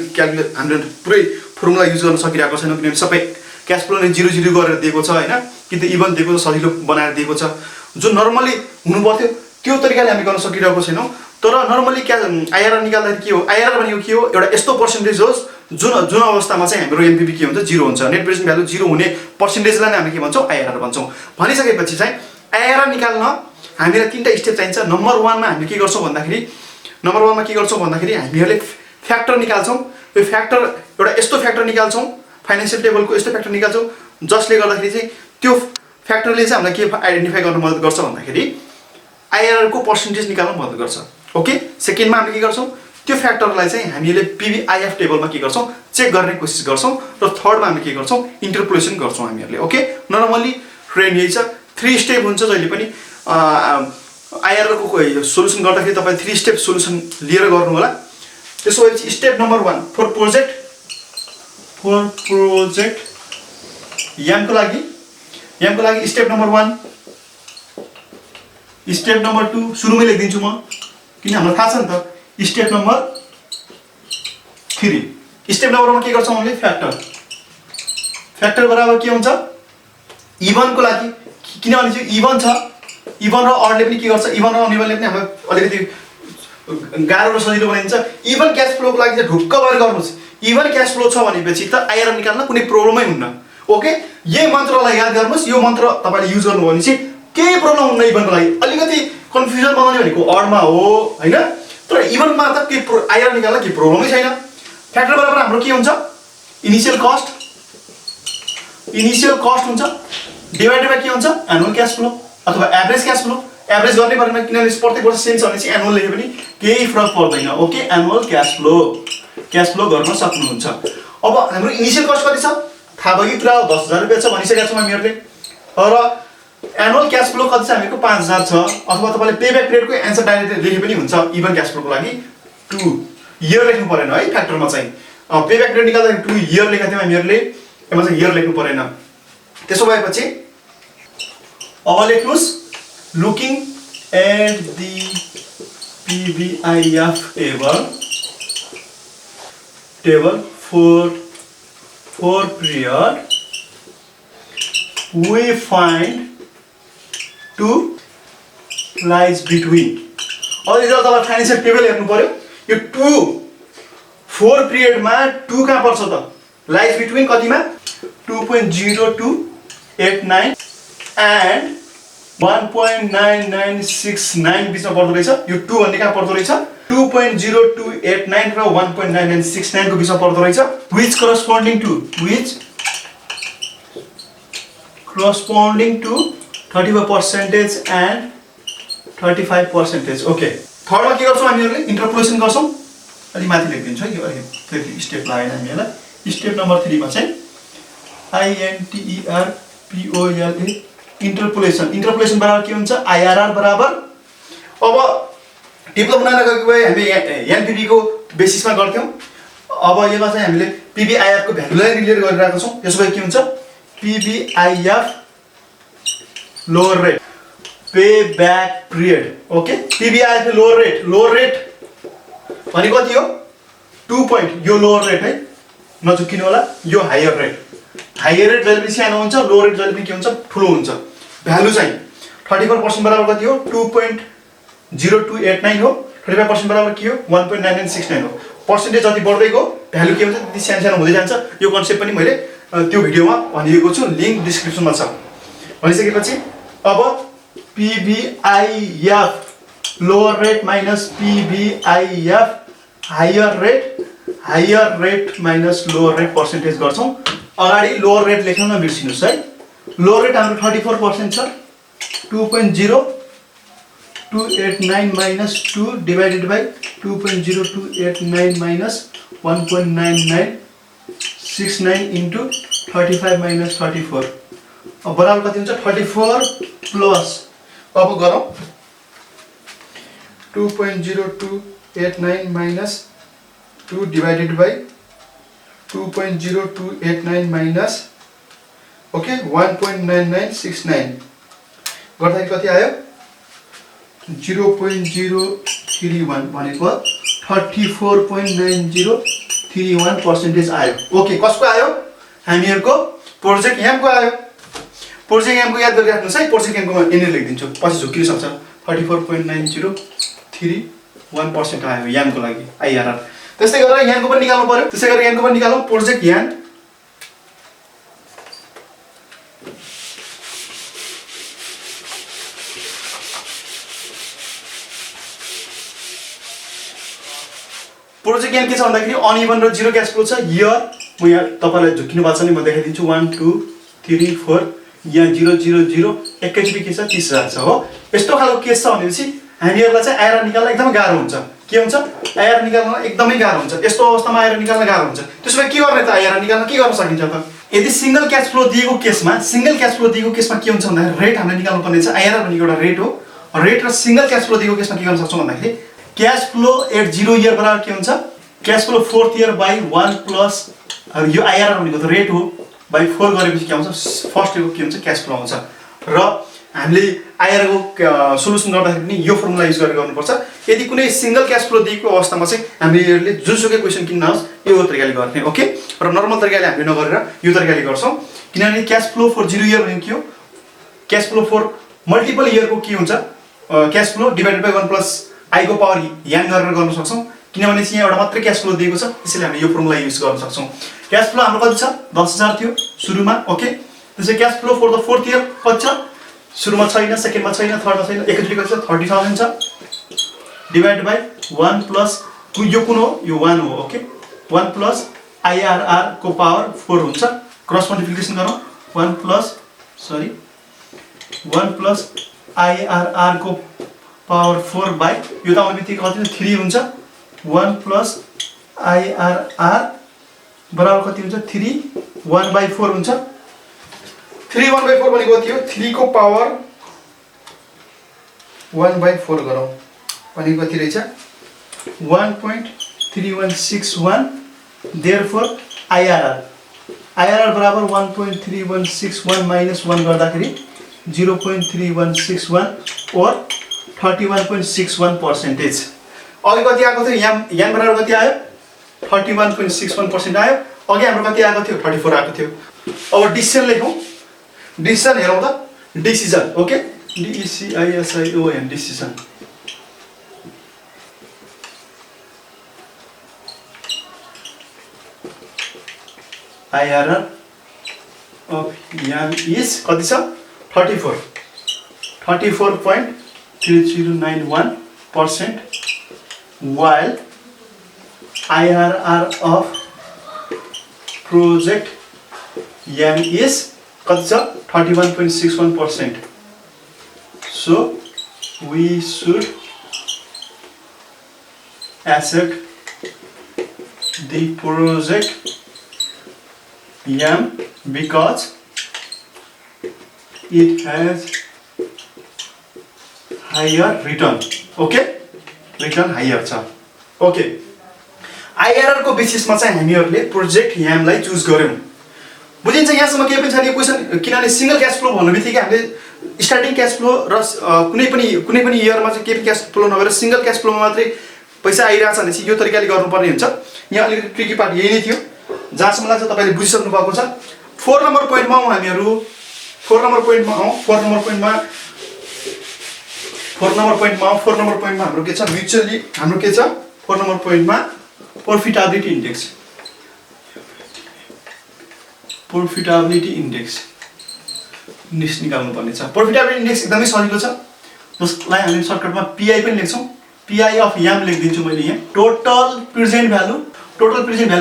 A: हामीले पुरै फर्मुला युज गर्न सकिरहेको छैन, किनभने सबै क्यास फ्लो नै 0 गरेर दिएको छ होइन, कि त इभन दिएको छ, सजिलो बनाएर दिएको छ। जो नर्मली हुनु पर्थ्यो त्यो तरिकाले हामी गर्न सकिरहेको छैनौँ। तर नर्मली आइआरआर निकाल्दाखेरि के हो, आइआरआर भनेको के हो, एउटा यस्तो पर्सेन्टेज होस् जुन अवस्थामा चाहिँ हाम्रो एनपिभी के हुन्छ, 0 हुन्छ। नेट प्रेजेन्ट भ्यालु 0 हुने पर्सेन्टेजलाई नै हामी के भन्छौँ, आइआरआर भन्छौँ। भनिसकेपछि चाहिँ आइआरआर निकाल्न हामीलाई 3टा स्टेप चाहिन्छ। नम्बर 1मा हामीले के गर्छौँ भन्दाखेरि हामीहरूले फ्याक्टर निकाल्छौँ। यो फ्याक्टर एउटा यस्तो फ्याक्टर निकाल्छौँ, फाइनेन्सियल टेबलको यस्तो फ्याक्टर निकाल्छौँ जसले गर्दाखेरि चाहिँ त्यो फ्याक्टरले चाहिँ हामीलाई के आइडेन्टिफाई गर्न मद्दत गर्छ भन्दाखेरि आइआरआर को पर्सेन्टेज निकाल्न मद्दत गर्छ। ओके, सेकेन्डमा हामीले के गर्छौँ, त्यो फ्याक्टरलाई चाहिँ हामीले पिबिआइएफ टेबलमा के गर्छौँ, चेक गर्ने कोसिस गर्छौँ। र थर्डमा हामी के गर्छौँ, इन्टरपोलेसन गर्छौँ हामीहरूले। ओके, नर्मली ट्रेन यही छ, 3 स्टेप हुन्छ जहिले पनि। आइआरआर को सोल्युसन गर्दाखेरि तपाईँ 3 स्टेप सोल्युसन लिएर गर्नु होला। त्यसो भएपछि स्टेप नम्बर 1 फर प्रोजेक्ट यामको लागि स्टेप नम्बर 1, स्टेप नम्बर 2 सुरुमै लेखिदिन्छु म, किन हामीलाई थाहा छ नि त। स्टेप नम्बर 3, स्टेप नम्बर 1मा के गर्छौँ हामीले, फ्याक्टर बराबर के हुन्छ, इभनको लागि, किनभने चाहिँ इभन छ, इभन र अडले पनि के गर्छ, इभन र अनइभनले पनि हामीलाई अलिकति गाह्रो र सजिलो बनाइदिन्छ। इभन क्यास फ्लोको लागि चाहिँ ढुक्क भएर गर्नुहोस्। इभन क्यास फ्लो छ भनेपछि त आइआरआर निकाल्न कुनै प्रब्लमै हुन्न। ओके, यही मन्त्रलाई याद गर्नुहोस्। यो मन्त्र तपाईँले युज गर्नुभयो भने चाहिँ केही प्रब्लम हुन्न। इभनको लागि अलिकति कन्फ्युजन बनाउने भनेको अडमा हो होइन, तर इभनमा त के आइआरआर निकाल्न केही प्रब्लमै छैन। फ्याक्टर बराबर हाम्रो के हुन्छ, इनिसियल कस्ट हुन्छ डिभाइडेड बाइ के हुन्छ, एनुअल क्यास फ्लो अथवा एभरेज क्यास फ्लो। एभरेज गर्नै पर्दैन, किनभने प्रत्येक वर्ष सेम छ भने चाहिँ एनुअल लेखे पनि केही फरक पर्दैन। ओके, एनुअल क्यास फ्लो गर्न सक्नुहुन्छ। अब हाम्रो इनिसियल कस्ट कति छ थाहा भयो कि पुरा 10,000 रुपियाँ छ भनिसकेका छौँ हामीहरूले। र एनुअल क्यास फ्लो कति छ हामीको 5,000 छ। अथवा तपाईँले पेब्याक रेटको एन्सर डाइरेक्ट लेखे पनि हुन्छ। इभन क्यास फ्लोको लागि 2 इयर लेख्नु परेन है, फ्याक्टरमा चाहिँ पेब्याक रेट निकाल्दाखेरि 2 इयर लेखेका थियौँ हामीहरूले, यसमा चाहिँ इयर लेख्नु परेन। त्यसो भएपछि अब लेख्नुहोस्, looking at the PBIF table for period we find 2 lies between। अब यो तपाईँ फाइनेन्सियल टेबल हेर्नु पर्यो। यो 4 पिरियडमा 2 कहाँ पर्छ त, लाइज बिट्विन कतिमा, 2.0289 एन्ड 1.9969 बिचमा पर्दो रहेछ। यो 2 भन्ने कहाँ पर्दो रहेछ, 2.0289 र 1.9969 को बिचमा पर्दो रहेछ। which corresponding to 35% and 35%। Okay, थर्डमा के गर्छौँ हामीहरूले, इन्टरपोलेसन गर्छौँ। अलि माथि लेखिदिन्छु है, यो अलिकति स्टेप लागेन हामीहरूलाई। स्टेप नम्बर 3 मा चाहिँ INTERPOLA इन्टरपोलेसन बराबर के हुन्छ आइआरआर बराबर अब टिप्लो बनाउन गएको भए हामी एनपिभी को बेसिसमा गर्थ्यौं अब यसमा चाहिँ हामीले पीबीआईएफ को भ्यालुलाई रिलेट गरिरहेका छौं त्यसो भए के हुन्छ PBIF lower rate pay back period okay PBIF lower rate भने कति हो 2 पोइन्ट यो लोअर रेट है नचुकिनु होला यो हायर रेट जहिले पनि सानो हुन्छ लोअर रेट जहिले पनि के हुन्छ ठुलो हुन्छ भ्यालु चाहिँ 34% बराबर कति हो 2.0289 हो 35% बराबर के हो 1.9969 हो पर्सेन्टेज जति बढ्दै गयो भ्यालु के हुन्छ त्यति सानो हुँदै जान्छ यो कन्सेप्ट पनि मैले त्यो भिडियोमा भनिएको छु लिंक डिस्क्रिप्सनमा छ भनिसकेपछि अब PBIF lower rate minus PBIF higher rate minus lower rate percentage गर्छौं अगाडि लोअर रेट लेख्न नबिर्सिनुस् है लोअर रेट हाम्रो 34% छ 2.0289 minus 2 divided by 2.0289 minus 1.9969 into 35 minus 34 अब बराबर कति हुन्छ 34 प्लस अब गरौँ 2.0289 minus 2 divided by 2.0289 minus okay 1.9969 गर्दा कति आयो 0.031 भनेको 34.9031% आयो ओके कसको आयो हामीहरुको प्रोजेक्ट यामको आयो प्रोजेक्ट यामको याद गरिराख्नुस् है प्रोजेक्ट यामको म एनए लेखिदिन्छु पछि झुकिन सक्छ 34.9031% आयो यामको लागि आइआरआर त्यस्तै गरेर यामको पनि निकाल्नु पर्यो त्यसै गरेर यामको पनि निकालौं प्रोजेक्ट याम प्रोजेक्ट याम के छ भन्दाखेरि अनइभन र जीरो क्याश फ्लो छ हियर म यहाँ तपाईलाई झुकिनु भएको छ नि म देखाइदिन्छु 1 2 3 4 यहाँ 0 0 0 एकैचोटी के छ 30000 छ हो यस्तो खालको केस छ भनेपछि हामीहरुलाई चाहिँ आइआरआर निकाल्न एकदमै गाह्रो हुन्छ के हुन्छ आइआरआर निकाल्न एकदमै गाह्रो हुन्छ यस्तो अवस्थामा आइआरआर निकाल्न गाह्रो हुन्छ त्यसो भए के गर्ने त आइआरआर निकाल्न के गर्न सकिन्छ त यदि सिंगल क्याश फ्लो दिएको केसमा के हुन्छ भन्दाखेरि रेट हामीले निकाल्नु पर्ने छ आइआरआर भनेको एउटा रेट हो रेट र सिंगल क्याश फ्लो दिएको केसमा के गर्न सक्छौं भन्दाखेरि कैश फ्लो एट 0 इयर बराबर के हुन्छ cash flow 4th year by 1 plus यो आइआरआर भनेको त रेट हो बाइ 4 गरेपछि के आउँछ फर्स्ट इयरको के हुन्छ क्याश फ्लो आउँछ र हामीले आइआरआर को सोलुसन गर्दाखेरि पनि यो फर्मुला युज गरेर गर्नुपर्छ यदि कुनै सिंगल क्याश फ्लो दिएको अवस्थामा चाहिँ हामीले जुनसुकै क्वेशन किन्न होस् यो तरिकाले गर्ने ओके र नर्मल तरिकाले हामीले नगरेर यो तरिकाले गर्छौं किनभने क्याश फ्लो फर 0 इयर भनेको के हो क्याश फ्लो फर मल्टिपल इयरको के हुन्छ cash flow divided by 1 plus I को पावर यान गरेर गर्न सक्छौं किनभने यहाँ एउटा मात्र क्याश फ्लो दिएको छ त्यसैले हामीले यो फर्मुला युज गर्न सक्छौं क्याश फ्लो हाम्रो कति छ 10000 थियो सुरुमा ओके त्यसै cash flow for the 4th year कति छ सुरुमा छैन सेकेन्डमा छैन थर्डमा छैन एकैचोटी कति छ 30000 छ डिवाइड बाइ 1 प्लस यो कुन हो यो 1 हो ओके 1 प्लस आइआरआर को पावर 4 हुन्छ क्रस मल्टिप्लिकेसन गरौँ 1 प्लस आइआरआर को पावर 4 बाइ यो त आउने बित्तिकै कति 3 हुन्छ 1 प्लस आइआरआर बराबर कति हुन्छ 3 1/4 हुन्छ 3 1/4 भनेको कति हो 3 को पावर 1/4 गरौँ भनेको कति रहेछ 1.3161 देयरफोर आइआरआर बराबर 1.3161 माइनस 1 गर्दाखेरि 0.3161 और 31.61% अघि कति आएको थियो याम बराबर कति आयो 31.61% आयो अघि हाम्रो कति आएको थियो 34 आएको थियो अब डिसिजन लेखौं डिसिजन हेरौं त decision okay DECISION decision IRR of YAM is कति छ 34.3091% while IRR of project YAM is कति छ 31.61%. So we should accept the project YAM because it has higher return. Okay, return higher छ। Okay, IRR को बेसिसमा चाहिँ हामीहरूले project यामलाई choose गर्यौं। बुझिन्छ यहाँसम्म केही पनि छैन यो क्वेसन, किनभने सिंगल क्याश फ्लो भन्नु बित्तिकै हामीले स्टार्टिङ क्याश फ्लो र कुनै पनि इयरमा चाहिँ केही पनि क्याश फ्लो नभएर सिंगल क्याश फ्लोमा मात्रै पैसा आइरहेछ भनेपछि यो तरिकाले गर्नुपर्ने हुन्छ। यहाँ अलिकति ट्रिकी पार्ट यही नै थियो, जहाँसम्म लाग्छ तपाईँले बुझिसक्नु भएको छ। 4 नम्बर पोइन्टमा आउँ हामीहरू। 4 नम्बर पोइन्टमा हाम्रो के छ, म्युचुअली हाम्रो के छ 4 नम्बर पोइन्टमा प्रॉफिटेबिलिटी इंडेक्स। प्रॉफिटेबिलिटी इंडेक्स निकाल्नु पर्ने छ। प्रॉफिटेबिलिटी इंडेक्स एकदमै सजिलो छ, जसलाई हामी सर्टकटमा पीआई पनि लेख्छौं। पीआई अफ याम लेखिदिन्छु मैले यहाँ। Total present value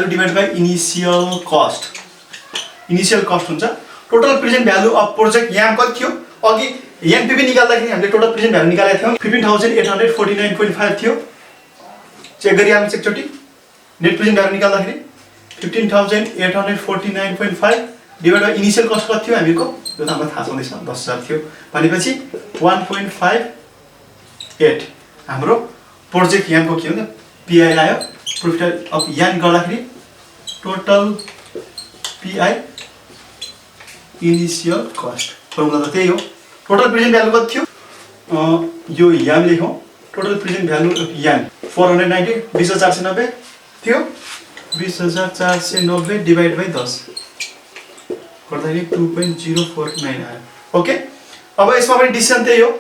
A: divide by initial cost. Initial cost हुन्छ। Total present value of project M कति थियो? अघि एनपीवी निकाल्दाखेरि हामीले टोटल प्रेजेन्ट भ्यालु निकालेका थियौं, 15,849.5 थियो। चेक गरिहाल्नुस् एकचोटी। नेट प्रेजेन्ट भ्यालु निकाल्दाखेरि 15,849.5 डिवाइड बाइ इनिशियल कस्ट कति थियो हामीको? यो त हामीलाई थाहा छँदैछ, 10,000 थियो। भनेपछि 1.58 हाम्रो प्रोजेक्ट यामको के हो त पीआई आयो। प्रॉफिट अफ याम गर्दाखेरि total pi initial cost formula त त्यही हो। टोटल प्रेजेन्ट भ्यालु कति थियो? यो याम लेखौं। टोटल प्रेजेन्ट भ्यालु अफ याम 490 20,490 थियो। 20,490 डिवाइड बाइ 10 गर्दाखेरि 2.049 आयो। ओके, अब यसमा पनि डिसिजन त्यही हो।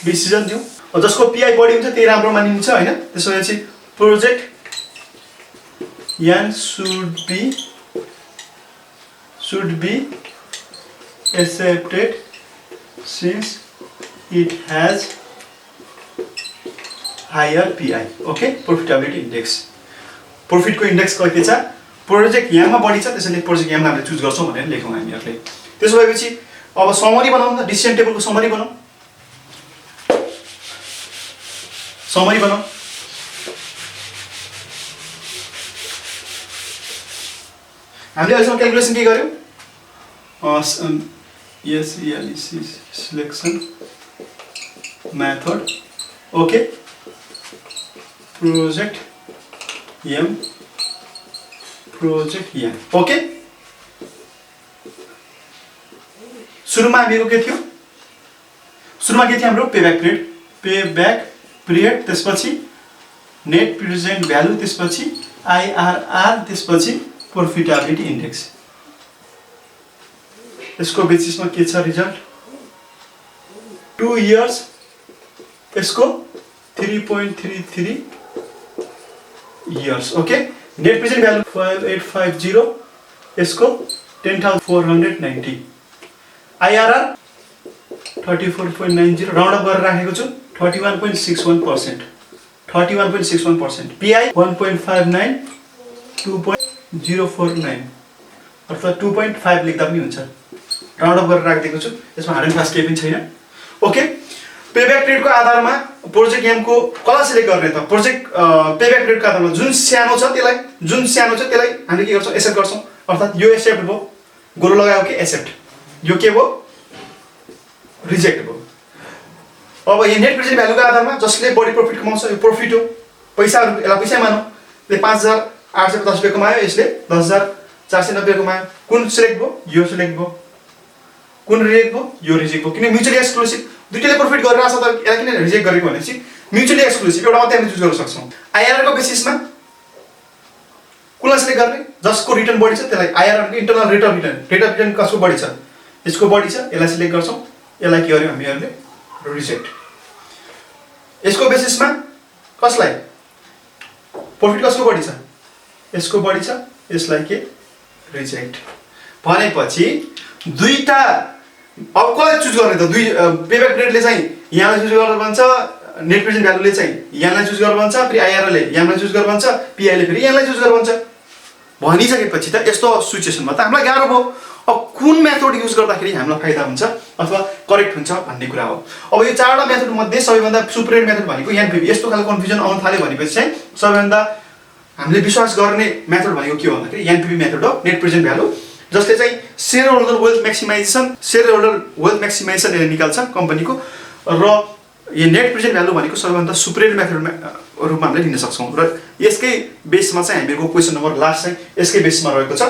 A: डिसिजन दिउँ जसको पीआई बढी हुन्छ त्यही राम्रो मानिन्छ हैन। त्यसपछि project yam should be accepted since it has higher PI. Okay, profitability index. Profit को इंडेक्स कति छ? प्रोजेक्ट याममा बढी छ, त्यसैले प्रोजेक्ट यामलाई हामीले चुज गर्छौं भनेर लेखौं हामीहरुले। त्यसो भएपछि अब समरी बनाउँ न, डिसिजन टेबलको समरी बनाउँ। हामीले अहिलेसम्म क्याल्कुलेसन के गर्यौं? SELEC selection method. Okay, project M okay. सुरुमा हामीको के थियो? सुरुमा के थियो हाम्रो? पेब्याक पिरियड, त्यसपछि नेट प्रेजेन्ट भ्यालु, त्यसपछि आईआरआर, त्यसपछि प्रॉफिटेबिलिटी इंडेक्स। यसको बेसिसमा के छ रिजल्ट? 2 इयर्स यसको 3.33 years. Okay, net present value 5850 यसको 10,490। आईआरआर 34.90 राउन्ड अप गरेर राखेको छु 31.61%। 31.61%। पीआई 1.59 2.049 अर्थात् 2.5 लेख्दा पनि हुन्छ। राउन्ड अप गरेर राखिदिएको छु, यसमा हार्ड एन्ड फास्ट केही पनि छैन। ओके, पेब्याक पिरियडको आधारमा प्रोजेक्ट यामको कसलाई सिलेक्ट गर्ने त? प्रोजेक्ट पेब्याक पिरियडको आधारमा जुन सानो छ त्यसलाई हामीले के गर्छौं? एक्सेप्ट गर्छौं। अर्थात् यो एक्सेप्ट भयो, गोलो लगायो कि एक्सेप्ट, यो के भयो? रिजेक्ट भयो। अब यो नेट प्रेजेन्ट भ्यालुको आधारमा जसले बढी प्रॉफिट कमाउँछ यो प्रॉफिट हो, पैसा यसलाई पैसा मानौ। ले 5,850 रुपैयाँ कमायो, यसले 10,490 कमायो। कुन सिलेक्ट भयो? यो सिलेक्ट भयो। कुन रिजेक्ट भयो? यो रिजेक्ट भयो। किन म्युचुअली एक्सक्लुसिभ, दुईटैले प्रॉफिट गरिरहेछ त यसलाई किन रिजेक्ट गरेको भनेपछि म्युचुअली एक्सक्लुसिभ एउटा मात्रै हामी चुज गर्न सक्छौं। आईआरआर को बेसिसमा कुनलाई सिलेक्ट गर्ने? जसको रिटर्न बढी छ त्यसलाई। आईआरआर को इन्टरनल रेट अफ रिटर्न कसको बढी छ? यसको बढी छ, यसलाई सिलेक्ट गर्छौं। यसलाई के गर्यौं हामीहरुले? रिजेक्ट। यसको बेसिसमा कसलाई? प्रॉफिट कसको बढी छ? यसको बढी छ, यसलाई के? रिजेक्ट। भनेपछि दुईटा अब कसलाई चुज गर्ने त? दुई पेब्याक पिरियडले चाहिँ यहाँलाई चुज गर्न भन्छ, नेट प्रेजेन्ट भ्यालुले चाहिँ यहाँलाई चुज गर्न भन्छ, फेरि आईआरआरले यहाँलाई चुज गर्न भन्छ, पीआईले फेरि यहाँलाई चुज गर्न भन्छ। भनिसकेपछि त यस्तो सिचुएसनमा त हामीलाई गाह्रो भयो। अब कुन मेथड युज गर्दाखेरि हामीलाई फाइदा हुन्छ अथवा करेक्ट हुन्छ भन्ने कुरा हो। अब यो चारवटा मेथड मध्ये सबैभन्दा सुपरियर मेथड भनेको एनपीवी। यस्तो खालको कन्फ्युजन आउन थाल्यो भनेपछि चाहिँ सबैभन्दा हामीले विश्वास गर्ने मेथड भनेको के हो भन्दाखेरि एनपीवी मेथड हो, नेट प्रेजेन्ट भ्यालु। जसले चाहिँ सेयर होल्डर वेल्थ म्याक्सिमाइजेसन निकाल्छ कम्पनीको र यो नेट प्रेजेन्ट भ्यालु भनेको सबैभन्दा सुपरियर मेथडमा रूपमा हामीले लिन सक्छौँ र यसकै बेसमा चाहिँ हामीहरूको क्वेसन नम्बर लास्ट चाहिँ यसकै बेसमा रहेको छ।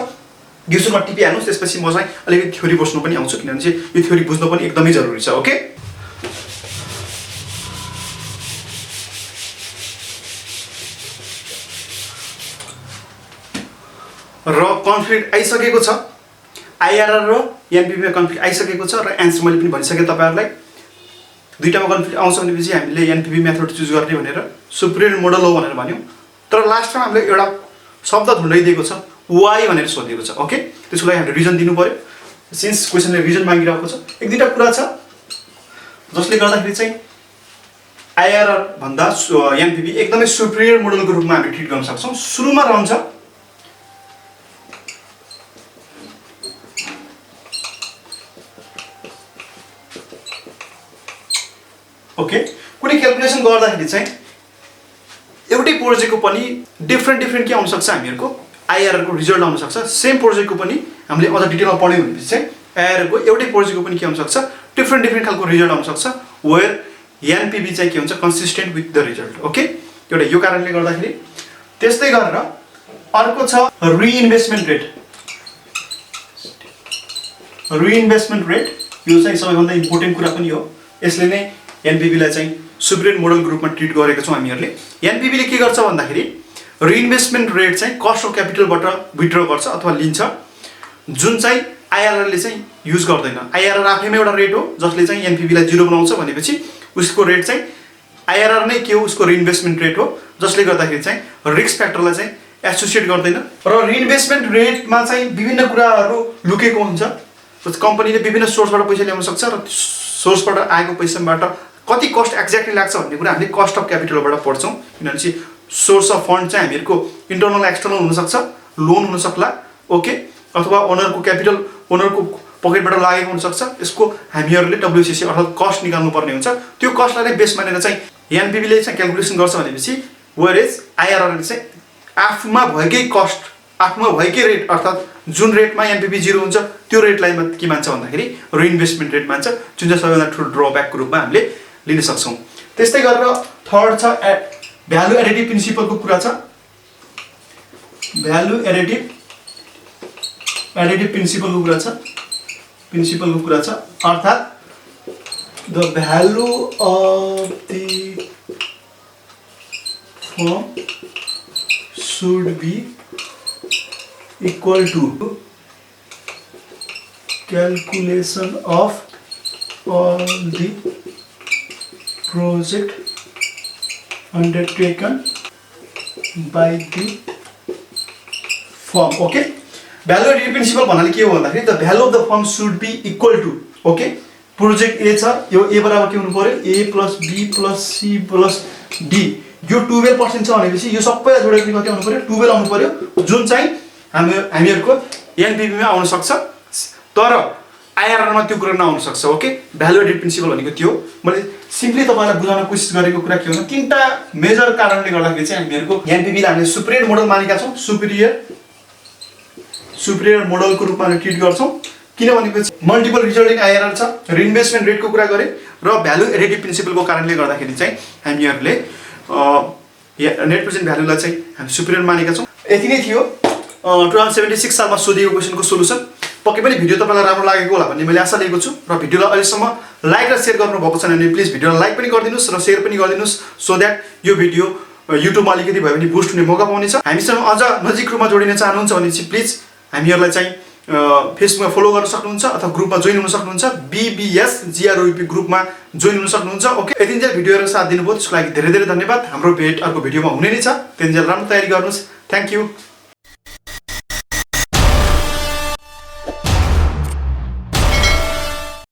A: गिर्सुरमा टिपिहाल्नुहोस्, त्यसपछि म चाहिँ अलिकति थ्योरी बस्नु पनि आउँछु किनभने चाहिँ यो थ्योरी बुझ्नु पनि एकदमै जरुरी छ। ओके, र कन्फ्लिक्ट आइसकेको छ, आइआरआर र एनपिभीमा कन्फ्लिक्ट आइसकेको छ र एन्सर मैले पनि भनिसकेँ तपाईँहरूलाई। दुईटामा कन्फ्लिक्ट आउँछ भनेपछि हामीले एनपिभी मेथड चुज गर्ने भनेर सुपरियर मोडल हो भनेर भन्यौँ, तर लास्टमा हामीले एउटा शब्द ढुन्डाइदिएको छ, वाइ भनेर सोधिएको छ। ओके, त्यसको लागि हामीले रिजन दिनु पर्यो, सिन्स क्वेसनले रिजन मागिरहेको छ। एक दुईवटा कुरा छ जसले गर्दाखेरि चाहिँ आइआरआर भन्दा एनपिभी एकदमै सुपरियर मोडलको रूपमा हामी ट्रिट गर्न सक्छौँ। सुरुमा रहन्छ ओके, कुनै क्यालकुलेसन गर्दाखेरि चाहिँ एउटै प्रोजेक्टको पनि डिफ्रेन्ट के आउन सक्छ, हामीहरूको आइआरआरको रिजल्ट आउन सक्छ। सेम प्रोजेक्टको पनि हामीले अझ डिटेलमा पढ्यौँ भनेपछि चाहिँ आइआरआरको एउटै प्रोजेक्टको पनि के आउन सक्छ, डिफ्रेन्ट खालको रिजल्ट आउन सक्छ, वेयर एनपिभी चाहिँ के हुन्छ, consistent with the result. Okay, एउटा यो कारणले गर्दाखेरि। त्यस्तै गरेर अर्को छ रिइन्भेस्टमेन्ट रेट। रिइन्भेस्टमेन्ट रेट यो चाहिँ सबैभन्दा इम्पोर्टेन्ट कुरा पनि हो। यसले नै एनपिभीलाई चाहिँ सुपरियर मोडलको रूपमा ट्रिट गरेको छौँ हामीहरूले। एनपिभीले के गर्छ भन्दाखेरि रिइन्भेस्टमेन्ट रेट चाहिँ कस्ट अफ क्यापिटलबाट विथड्र गर्छ अथवा लिन्छ, जुन चाहिँ आइआरआरले चाहिँ युज गर्दैन। आइआरआर आफैमा एउटा रेट हो जसले चाहिँ एनपिभीलाई 0 बनाउँछ भनेपछि उसको रेट चाहिँ आइआरआर नै के हो, उसको रिइन्भेस्टमेन्ट रेट हो, जसले गर्दाखेरि चाहिँ रिस्क फ्याक्टरलाई चाहिँ एसोसिएट गर्दैन। र रिइन्भेस्टमेन्ट रेटमा चाहिँ विभिन्न कुराहरू लुकेको हुन्छ। कम्पनीले विभिन्न सोर्सबाट पैसा ल्याउन सक्छ र सोर्सबाट आएको पैसाबाट कति कस्ट एक्ज्याक्टली लाग्छ भन्ने कुरा हामीले कस्ट अफ क्यापिटलबाट पढ्छौँ, किनभने चाहिँ सोर्स अफ फन्ड चाहिँ हामीहरूको इन्टरनल एक्सटर्नल हुनसक्छ, लोन हुनसक्ला, ओके, अथवा ओनरको क्यापिटल ओनरको पकेटबाट लागेको हुनसक्छ। यसको हामीहरूले डब्ल्युसिसी अर्थात् कस्ट निकाल्नु पर्ने हुन्छ। त्यो कस्टलाई नै बेस मानेर चाहिँ एनपिभीले चाहिँ क्यालकुलेसन गर्छ भनेपछि वेयरएज आइआरआरले चाहिँ आफूमा भएकै कस्ट, आफूमा भएकै रेट अर्थात् जुन रेटमा एनपिभी 0 हुन्छ त्यो रेटलाई के मान्छ भन्दाखेरि रिइन्भेस्टमेन्ट रेट मान्छ, जुन चाहिँ सबैभन्दा ठुलो ड्रब्याकको रूपमा हामीले लिन सक्छौँ। त्यस्तै गरेर थर्ड छ भ्यालु एडिटिभ प्रिन्सिपलको कुरा छ। भ्यालु एडिटिभ प्रिन्सिपलको कुरा छ, अर्थात् the value of the firm should be equal to calculation of all the project undertaken by the firm. Okay, value additive principle भन्नाले के हो भन्दाखेरि the value of the firm should be equal to, okay, project A छ, यो ए बराबर के हुनु पर्यो, a plus b plus c plus d, यो 12% छ भनेपछि यो सबैलाई जोडेर कति आउनु पर्यो, 12 आउनु पर्यो, जुन चाहिँ हामीहरूको एनपिभीमा आउन सक्छ, तर आइआरआरमा त्यो कुरा नआउन सक्छ। ओके, भ्यालु एडिटिभ प्रिन्सिपल भनेको त्यो मैले सिम्पली तपाईँलाई बुझाउन कोसिस गरेको कुरा के हो, तीनटा मेजर कारणले गर्दाखेरि चाहिँ हामीहरूको एनपिभीलाई हामीले सुपरियर मोडल मानेका छौँ, सुपरियर मोडलको रूपमा हामीले ट्रिट गर्छौँ। किनभने मल्टिपल रिजल्टिङ आइआरआर छ, रिइन्भेस्टमेन्ट रेटको कुरा गरे र भ्यालु एडिटिभ प्रिन्सिपलको कारणले गर्दाखेरि चाहिँ हामीहरूले नेट प्रेजेन्ट भ्यालुलाई चाहिँ हामी सुपरियर मानेका छौँ। यति नै थियो 2076 सालमा सोधिएको क्वेसनको सोलुसन। पक्कै पनि भिडियो तपाईँलाई राम्रो लागेको होला भन्ने मैले आशा लिएको छु र भिडियोलाई अहिलेसम्म लाइक र सेयर गर्नुभएको छैन भने प्लिज भिडियोलाई लाइक पनि गरिदिनुहोस् र सेयर पनि गरिदिनुहोस्, सो द्याट यो भिडियो युट्युबमा अलिकति भए पनि बुस्ट हुने मौका पाउनेछ। हामीसँग अझ नजिक रूपमा जोडिन चाहनुहुन्छ भने चाहिँ प्लिज हामीहरूलाई चाहिँ फेसबुकमा फलो गर्न सक्नुहुन्छ अथवा ग्रुपमा जोइन हुन सक्नुहुन्छ, BBS GROP ग्रुपमा जोइन हुन सक्नुहुन्छ। ओके, यतिन्जेल भिडियो हेरेर साथ दिनुभयो त्यसको लागि धेरै धेरै धन्यवाद। हाम्रो भेट अर्को भिडियोमा हुने नै छ, त्यतिन्जेल राम्रो तयारी गर्नुहोस्। Thank you.